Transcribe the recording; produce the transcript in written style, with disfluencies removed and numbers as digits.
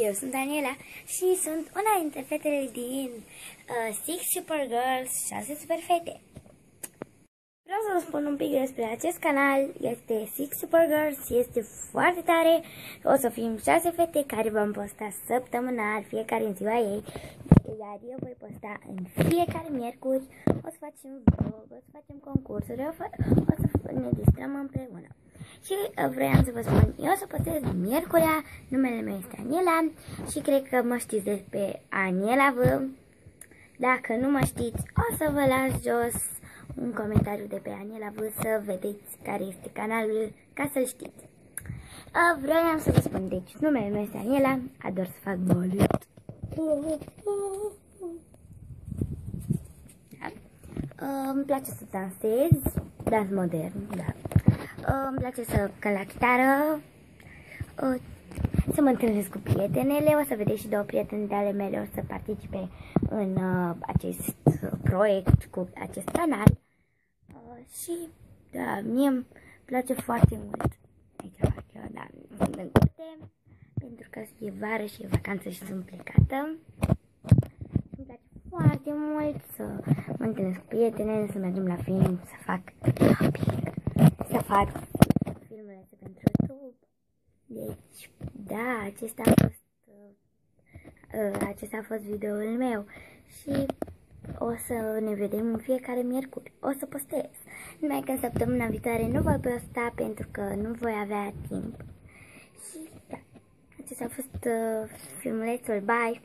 Eu sunt Daniela și sunt una dintre fetele din 6 Super Girls, 6 super fete. Vreau să vă spun un pic despre acest canal. Este 6 Super Girls, este foarte tare. O să fim 6 fete care vom posta săptămânal, fiecare în ziua ei. Iar eu voi posta în fiecare miercuri. O să facem vlog, o să facem concursuri, o să ne distrăm împreună. Și vreau să vă spun, eu o să postez miercurea, numele meu este Aniela și cred că mă știți despre Aniela V. Dacă nu mă știți, o să vă las jos un comentariu de pe Aniela V să vedeți care este canalul, ca să-l știți. Vreau să vă spun, deci numele meu este Aniela, ador să fac balet. Da. Îmi place să dansez, dans modern, da. Îmi place să cânt la chitară, să mă întâlnesc cu prietenele. O să vedeți și două prietene de ale mele o să participe în acest proiect cu acest canal. Și da, mie îmi place foarte mult. Aici fac eu, da, sunt în curte, pentru că e vară și e vacanță și sunt plecată. Îmi place foarte mult să mă întâlnesc cu prietenele, să mergem la film, să fac shopping, să fac filmele pentru YouTube. Deci, da, acesta a fost videoul meu și o să ne vedem în fiecare miercuri. O să postez. Numai că în săptămâna viitoare nu voi posta pentru că nu voi avea timp. Și da, acesta a fost filmulețul. Bye!